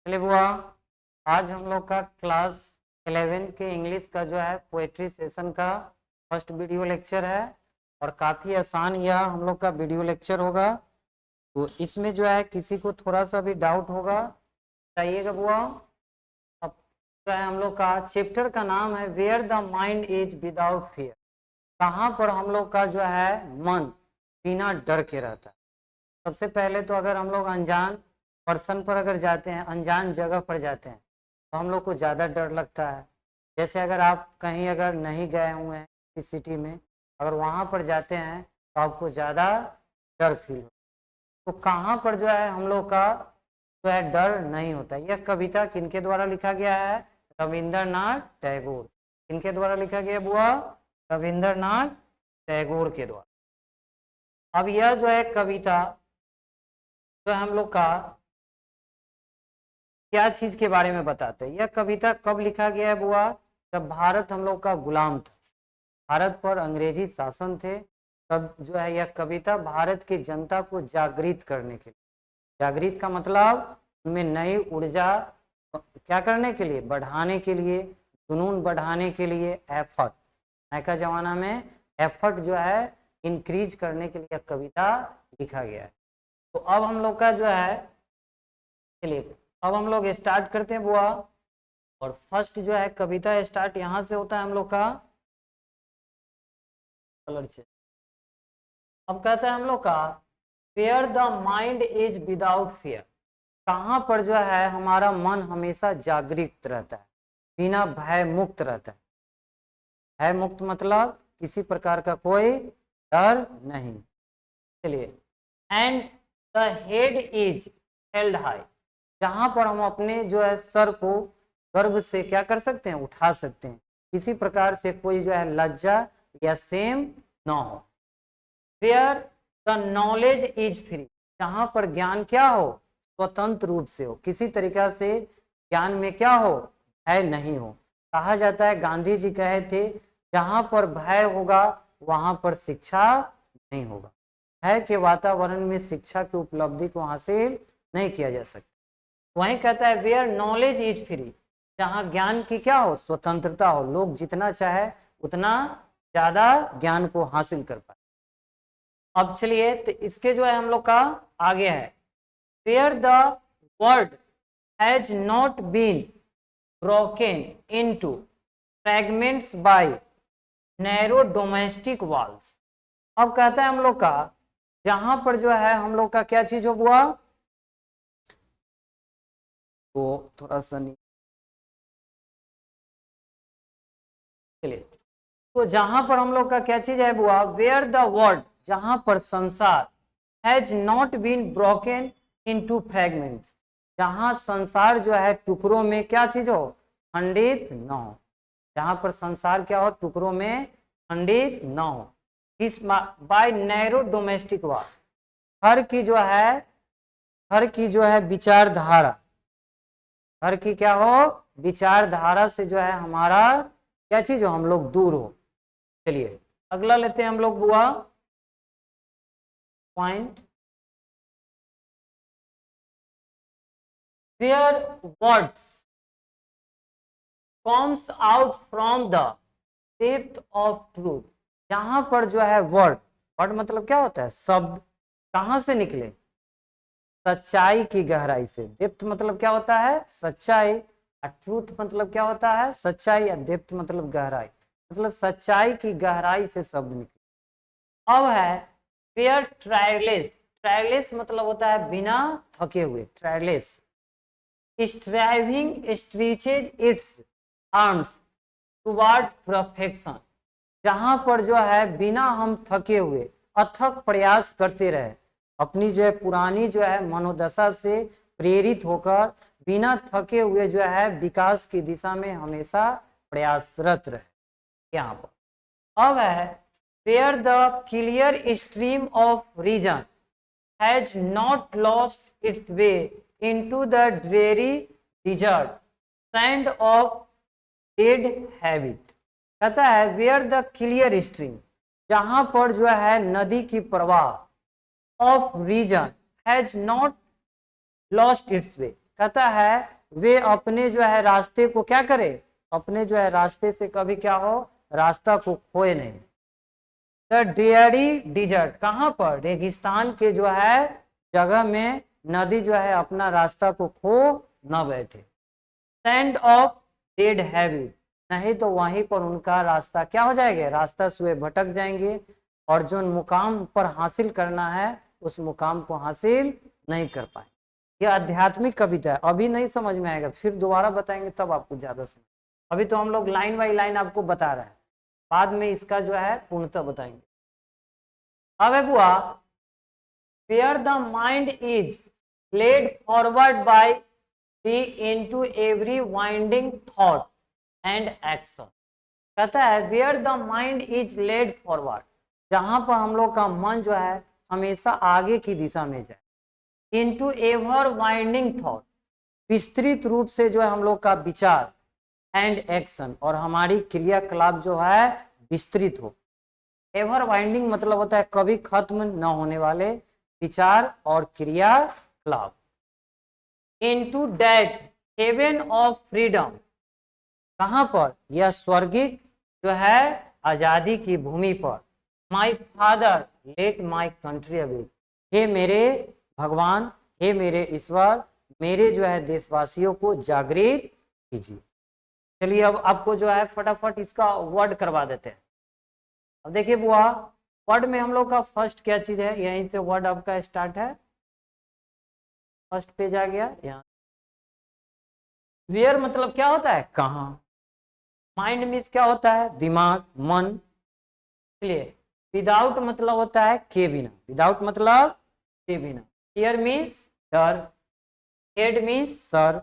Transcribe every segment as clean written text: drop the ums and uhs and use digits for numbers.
चलिए बुआ, आज हम लोग का क्लास 11th के इंग्लिश का जो है पोएट्री सेशन का फर्स्ट वीडियो लेक्चर है और काफ़ी आसान यह हम लोग का वीडियो लेक्चर होगा। तो इसमें जो है किसी को थोड़ा सा भी डाउट होगा बताइएगा बुआ। अब जो है हम लोग का चैप्टर का नाम है where the mind is without fear. कहाँ पर हम लोग का जो है मन बिना डर के रहता है। सबसे पहले तो अगर हम लोग अनजान पर्सन पर अगर जाते हैं, अनजान जगह पर जाते हैं, तो हम लोग को ज़्यादा डर लगता है। जैसे अगर आप कहीं अगर नहीं गए हुए हैं इस सिटी में, अगर वहाँ पर जाते हैं तो आपको ज़्यादा डर फील हो। तो कहाँ पर जो है हम लोग का जो है डर नहीं होता। यह कविता किनके द्वारा लिखा गया है? रविंद्रनाथ टैगोर। किनके द्वारा लिखा गया बुआ? रविंद्रनाथ टैगोर के द्वारा। अब यह जो है कविता जो हम लोग का क्या चीज के बारे में बताते हैं? यह कविता कब लिखा गया है बुआ? जब भारत हम लोग का गुलाम था, भारत पर अंग्रेजी शासन थे, तब जो है यह कविता भारत की जनता को जागृत करने के लिए, जागृत का मतलब उनमें नई ऊर्जा क्या करने के लिए, बढ़ाने के लिए, जुनून बढ़ाने के लिए, एफर्ट, नए का जमाना में एफर्ट जो है इंक्रीज करने के लिए कविता लिखा गया है। तो अब हम लोग का जो है, चलिए अब हम लोग स्टार्ट करते हैं बुआ। और फर्स्ट जो है कविता स्टार्ट यहाँ से होता है हम लोग का कलर चेंज। अब कहता है हम लोग का fair the mind is without fear. कहाँ पर जो है हमारा मन हमेशा जागृत रहता है, बिना भय मुक्त रहता है। भय मुक्त मतलब किसी प्रकार का कोई डर नहीं। चलिए, and the head is held high. जहां पर हम अपने जो है सर को गर्व से क्या कर सकते हैं, उठा सकते हैं, किसी प्रकार से कोई जो है लज्जा या सेम ना हो। Where the knowledge is free. जहां पर ज्ञान क्या हो, स्वतंत्र रूप से हो, किसी तरीका से ज्ञान में क्या हो, भय नहीं हो। कहा जाता है, गांधी जी कहे थे, जहां पर भय होगा वहां पर शिक्षा नहीं होगा। भय के वातावरण में शिक्षा की उपलब्धि को हासिल नहीं किया जा सकता। वहीं कहता है वेयर नॉलेज इज फ्री। जहां ज्ञान की क्या हो, स्वतंत्रता हो, लोग जितना चाहे उतना ज्यादा ज्ञान को हासिल कर पाए। अब चलिए, तो इसके जो है हम लोग का आगे है, where the world has not been broken into fragments by narrow domestic walls. अब कहता है हम लोग का, जहां पर जो है हम लोग का क्या चीज हो बुआ, तो थोड़ा सा नहीं, चलिए, तो जहां पर हम लोग का क्या चीज है बुआ, वेयर द वर्ल्ड, जहां पर संसार, has not been broken into fragments, जहां संसार जो है टुकड़ों में क्या चीज हो, खंडित न हो। जहां पर संसार क्या हो, टुकड़ों में खंडित न हो। किस बाय नैरो डोमेस्टिक वॉर, हर की जो है, हर की जो है विचारधारा, हर की क्या हो, विचारधारा से जो है हमारा क्या चीज हो, हम लोग दूर हो। चलिए अगला लेते हैं हम लोग बुआ point, where words comes out from the depth of truth. जहां पर जो है वर्ड, वर्ड मतलब क्या होता है, शब्द, कहां से निकले, सच्चाई की गहराई से। डेप्थ मतलब क्या होता है, सच्चाई, और ट्रूथ मतलब क्या होता है, सच्चाई, या डेप्थ मतलब गहराई, मतलब सच्चाई की गहराई से शब्द निकले। अब है फेयर ट्रायलेस। ट्रायलेस मतलब होता है बिना थके हुए, tireless striving stretches its arms toward perfection. जहां पर जो है बिना हम थके हुए अथक प्रयास करते रहे, अपनी जो है पुरानी जो है मनोदशा से प्रेरित होकर बिना थके हुए जो है विकास की दिशा में हमेशा प्रयासरत रहे। यहाँ पर अब है where the clear stream of reason has not lost its way into the dreary desert sand of dead habit. कहता है वेयर द क्लियर स्ट्रीम, जहां पर जो है नदी की प्रवाह, of reason has not lost its way, कहता है वे अपने जो है रास्ते को क्या करे, अपने जो है रास्ते से कभी क्या हो, रास्ता को खोए नहीं। द डेयरी डिजर्ट, कहाँ पर, रेगिस्तान के जो है जगह में नदी जो है अपना रास्ता को खो न बैठे। सैंड ऑफ डेड हैबिट, नहीं तो वहीं पर उनका रास्ता क्या हो जाएगा, रास्ता सुए भटक जाएंगे और जो मुकाम पर हासिल करना है उस मुकाम को हासिल नहीं कर पाए। यह आध्यात्मिक कविता है, अभी नहीं समझ में आएगा, फिर दोबारा बताएंगे तब आपको ज्यादा समझ। अभी तो हम लोग लाइन बाई लाइन आपको बता रहे हैं, बाद में इसका जो है पूर्णतः बताएंगे। अब है बुआ, where the mind is led forward by the into every winding thought and action। कहता है where the mind is led forward, जहां पर हम लोग का मन जो है हमेशा आगे की दिशा में जाए, into ever winding thought, विस्तृत रूप से जो है हम लोग का विचार, एंड एक्शन, और हमारी क्रियाकलाप जो है विस्तृत हो। एवर वाइंडिंग मतलब होता है कभी खत्म न होने वाले विचार और क्रियाकलाप। Into that heaven of freedom, कहां पर, यह स्वर्गिक जो है आजादी की भूमि पर। My father let my country awake, हे मेरे भगवान, हे मेरे ईश्वर, मेरे जो है देशवासियों को जागृत कीजिए। चलिए अब आपको जो है फटाफट इसका वर्ड करवा देते हैं। अब देखिए बुआ, वर्ड में हम लोग का फर्स्ट क्या चीज है, यहीं से वर्ड आपका स्टार्ट है, फर्स्ट पेज आ गया यहाँ। वेयर मतलब क्या होता है, कहाँ। माइंड मीन्स क्या होता है, दिमाग, मन। चलिए विदाउट मतलब होता है के बिना, विदाउट मतलब के बिना। फियर मीन्स डर, हेड मीन्स सर,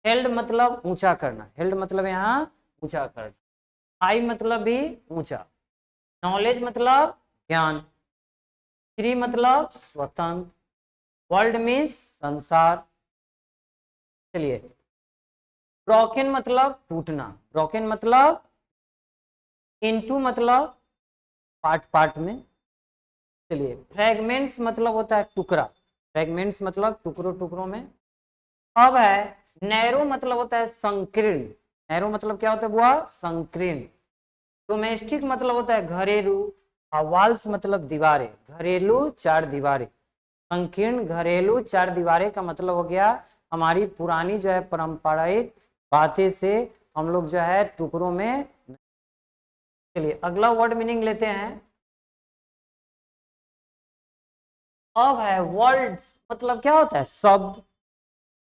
हेल्ड मतलब ऊंचा करना, हेल्ड मतलब यहाँ ऊंचा करना, हाई मतलब भी ऊंचा, नॉलेज मतलब ज्ञान, फ्री मतलब स्वतंत्र, वर्ल्ड मीन्स संसार। चलिए ब्रोकन मतलब टूटना, ब्रोकन मतलब, इनटू मतलब पार्ट पार्ट में। चलिए फ्रैगमेंट्स मतलब होता है टुकड़ा, फ्रैगमेंट्स मतलब टुकड़ों टुकड़ों में। अब है नैरो मतलब होता है संकीर्ण, नैरो मतलब क्या होता है बुआ, संकीर्ण। डोमेस्टिक मतलब होता है घरेलू, और वाल्स मतलब दीवारें, घरेलू चार दीवारें। संकीर्ण घरेलू चार दीवारें का मतलब हो गया हमारी पुरानी जो है पारंपरिक बातें से हम लोग जो है टुकड़ों में। चलिए अगला वर्ड मीनिंग लेते हैं। अब है वर्ड्स मतलब क्या होता है, शब्द।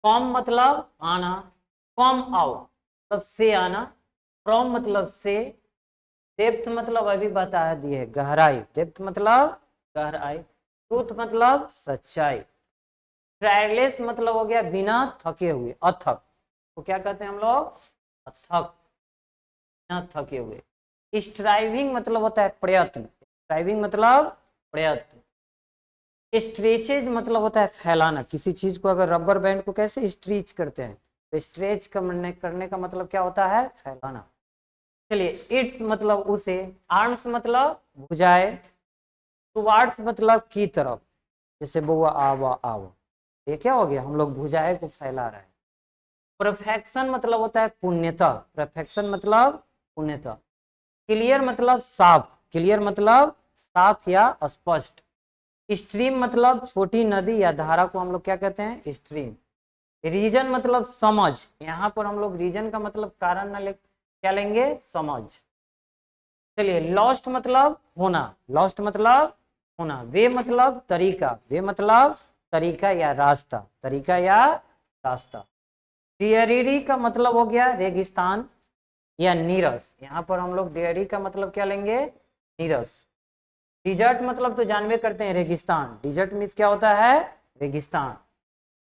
कॉम मतलब आना, कॉम आओ मतलब से आना, फ्रॉम मतलब से, डेप्थ मतलब अभी बता दिए गहराई, डेप्थ मतलब गहराई, ट्रूथ मतलब सच्चाई, ट्रायलेस मतलब हो गया बिना थके हुए, अथक, तो क्या कहते हैं हम लोग, अथक, बिना थके हुए। स्ट्राइविंग मतलब होता है प्रयत्न, स्ट्राइविंग मतलब प्रयत्न। स्ट्रेचेज मतलब होता है फैलाना, किसी चीज को अगर रबर बैंड को कैसे स्ट्रेच करते हैं, तो स्ट्रेच करने का मतलब क्या होता है, फैलाना। चलिए इट्स मतलब उसे, आर्म्स मतलब भुजाए, टुवार्ड्स मतलब की तरफ, जैसे बुआ आवा आवा, ये क्या हो गया, हम लोग भुजाए को फैला रहे हैं। परफेक्शन मतलब होता है पुण्यता, परफेक्शन मतलब पुण्यता। क्लियर मतलब साफ, क्लियर मतलब साफ या स्पष्ट। स्ट्रीम मतलब छोटी नदी या धारा को हम लोग क्या कहते हैं, स्ट्रीम। रीजन मतलब समझ, यहाँ पर हम लोग रीजन का मतलब कारण ना ले, क्या लेंगे, समझ। चलिए लॉस्ट मतलब होना, लॉस्ट मतलब होना। वे मतलब तरीका, वे मतलब तरीका या रास्ता, तरीका या रास्ता। डेयरी का मतलब हो गया रेगिस्तान या नीरस, यहाँ पर हम लोग डेयरी का मतलब क्या लेंगे, नीरस। डिजर्ट मतलब तो जानवे करते हैं रेगिस्तान, डिजर्ट मीन्स क्या होता है, रेगिस्तान।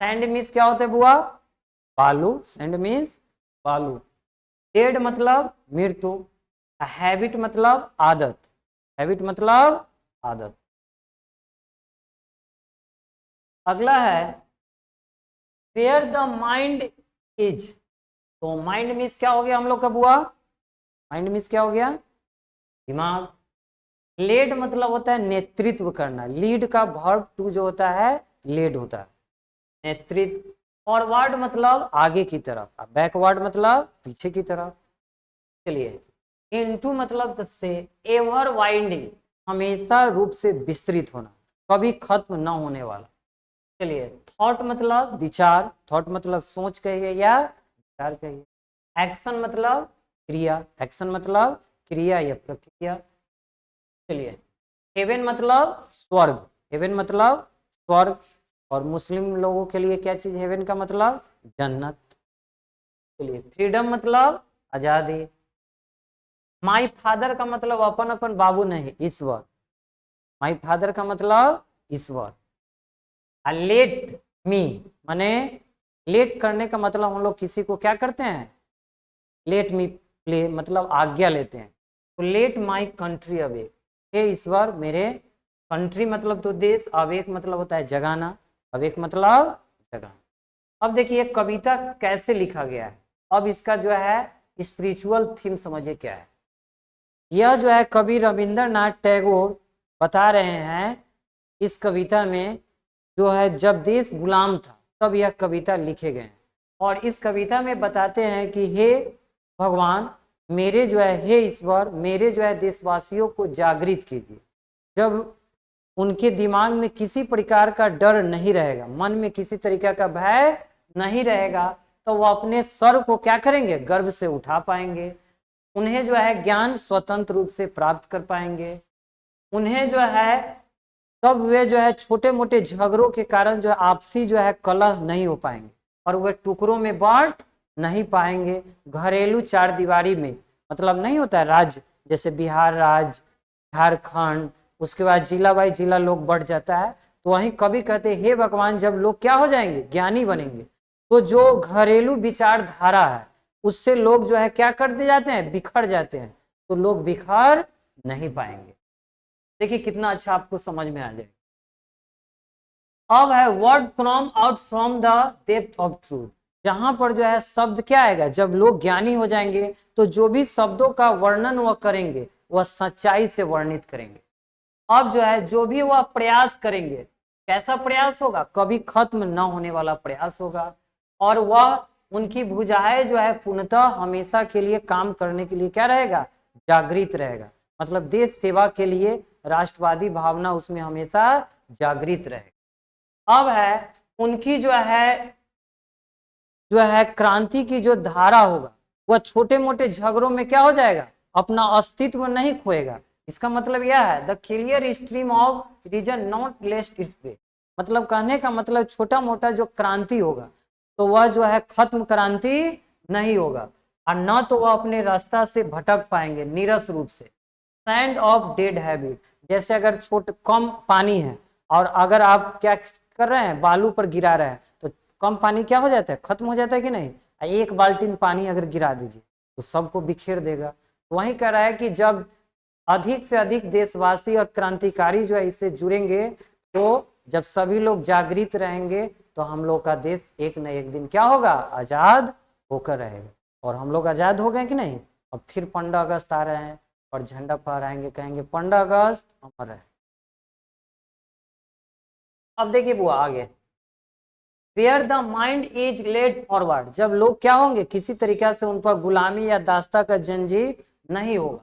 सैंड मीन्स क्या होता है बुआ, बालू, सैंड मीन्स बालू। डेड मतलब मृत्यु, हैबिट मतलब आदत, हैबिट मतलब आदत। अगला है वेयर द माइंड इज, तो माइंड मीन्स क्या हो गया हम लोग का बुआ, माइंड मीन्स क्या हो गया, दिमाग। लेड मतलब होता है नेतृत्व करना, लीड का वर्ब टू जो होता है लेड होता है, नेतृत्व। फॉरवर्ड मतलब आगे की तरफ, बैकवर्ड मतलब पीछे की तरफ। चलिए, इनटू मतलब से एवर वाइंडिंग, हमेशा रूप से विस्तृत होना, कभी खत्म न होने वाला। चलिए, थॉट मतलब विचार, थॉट मतलब सोच कहिए या विचार कहिए। एक्शन मतलब क्रिया, एक्शन मतलब क्रिया या प्रक्रिया। चलिए, हेवन मतलब स्वर्ग, हेवन मतलब स्वर्ग, और मुस्लिम लोगों के लिए क्या चीज हेवन का मतलब जन्नत। चलिए, फ्रीडम मतलब आजादी। माई फादर का मतलब अपन अपन बाबू नहीं, ईश्वर। माई फादर का मतलब ईश्वर। लेट मी माने लेट करने का मतलब हम लोग किसी को क्या करते हैं, लेट मी प्ले मतलब आज्ञा लेते हैं। तो लेट माई कंट्री अवेक, हे ईश्वर मेरे कंट्री मतलब तो देश, अवेक मतलब होता है जगाना, अवेक मतलब जगाना। अब देखिए कविता कैसे लिखा गया है, अब इसका जो है स्पिरिचुअल थीम समझिए क्या है। यह जो है कवि रविंद्रनाथ टैगोर बता रहे हैं इस कविता में, जो है जब देश गुलाम था तब यह कविता लिखे गए हैं। और इस कविता में बताते हैं कि हे भगवान मेरे जो है, हे ईश्वर मेरे जो है देशवासियों को जागृत कीजिए। जब उनके दिमाग में किसी प्रकार का डर नहीं रहेगा, मन में किसी तरीके का भय नहीं रहेगा, तो वो अपने सर को क्या करेंगे, गर्व से उठा पाएंगे। उन्हें जो है ज्ञान स्वतंत्र रूप से प्राप्त कर पाएंगे। उन्हें जो है तब वे जो है छोटे मोटे झगड़ों के कारण जो है आपसी जो है कलह नहीं हो पाएंगे, और वे टुकड़ों में बांट नहीं पाएंगे। घरेलू चार दीवारी में मतलब नहीं होता है राज्य, जैसे बिहार राज्य, झारखंड, उसके बाद जिला बाई जिला लोग बढ़ जाता है। तो वहीं कभी कहते हे भगवान जब लोग क्या हो जाएंगे, ज्ञानी बनेंगे, तो जो घरेलू विचारधारा है उससे लोग जो है क्या कर दिए जाते हैं, बिखर जाते हैं, तो लोग बिखर नहीं पाएंगे। देखिए कितना अच्छा आपको समझ में आ जाए। अब है word from out from the depth of truth, जहां पर जो है शब्द क्या आएगा, जब लोग ज्ञानी हो जाएंगे तो जो भी शब्दों का वर्णन वह करेंगे वह सच्चाई से वर्णित करेंगे। अब जो है जो भी वह प्रयास करेंगे, कैसा प्रयास होगा, कभी खत्म न होने वाला प्रयास होगा। और वह उनकी भुजाएं जो है पूर्णतः हमेशा के लिए काम करने के लिए क्या रहेगा, जागृत रहेगा। मतलब देश सेवा के लिए राष्ट्रवादी भावना उसमें हमेशा जागृत रहेगा। अब है उनकी जो है क्रांति की जो धारा होगा वह छोटे मोटे झगड़ों में क्या हो जाएगा, अपना अस्तित्व नहीं खोएगा। इसका मतलब यह है the clear stream of reason not lest its way, मतलब कहने का मतलब छोटा मोटा जो क्रांति होगा तो वह जो है खत्म क्रांति नहीं होगा, और न तो वह अपने रास्ता से भटक पाएंगे नीरस रूप से। सैंड ऑफ डेड हैबिट, जैसे अगर छोटे कम पानी है और अगर आप क्या कर रहे हैं, बालू पर गिरा रहे हैं, तो कम पानी क्या हो जाता है, खत्म हो जाता है कि नहीं। एक बाल्टी पानी अगर गिरा दीजिए तो सबको बिखेर देगा। वही कह रहा है कि जब अधिक से अधिक देशवासी और क्रांतिकारी जो है इससे जुड़ेंगे, तो जब सभी लोग जागृत रहेंगे तो हम लोग का देश एक न एक दिन क्या होगा, आजाद होकर रहेगा। और हम लोग आजाद हो गए कि नहीं। अब फिर 15 अगस्त आ रहे हैं और झंडा फहराएंगे, कहेंगे 15 अगस्त अमर है। अब देखिए बुआ आगे, where the mind is led forward, जब लोग क्या होंगे, किसी तरीके से उन पर गुलामी या दास्ता का जंजीर नहीं होगा,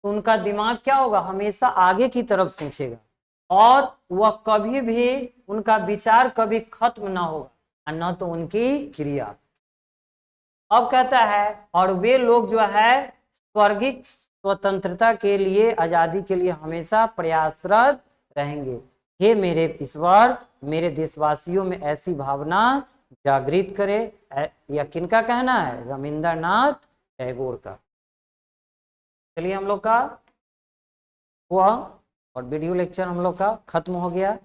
तो उनका दिमाग क्या होगा, हमेशा आगे की तरफ सोचेगा, और वह कभी भी उनका विचार कभी खत्म ना होगा और न तो उनकी क्रिया। अब कहता है और वे लोग जो है स्वर्गिक स्वतंत्रता के लिए, आजादी के लिए हमेशा प्रयासरत रहेंगे। हे मेरे ईश्वर मेरे देशवासियों में ऐसी भावना जागृत करे। यह किनका कहना है, रविंद्रनाथ टैगोर का। चलिए हम लोग का हुआ और वीडियो लेक्चर हम लोग का खत्म हो गया,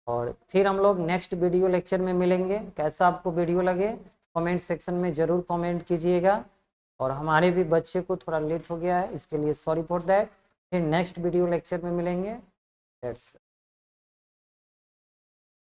और फिर हम लोग नेक्स्ट वीडियो लेक्चर में मिलेंगे। कैसा आपको वीडियो लगे कमेंट सेक्शन में जरूर कमेंट कीजिएगा। और हमारे भी बच्चे को थोड़ा लेट हो गया है, इसके लिए सॉरी फॉर दैट। फिर नेक्स्ट वीडियो लेक्चर में मिलेंगे। दैट्स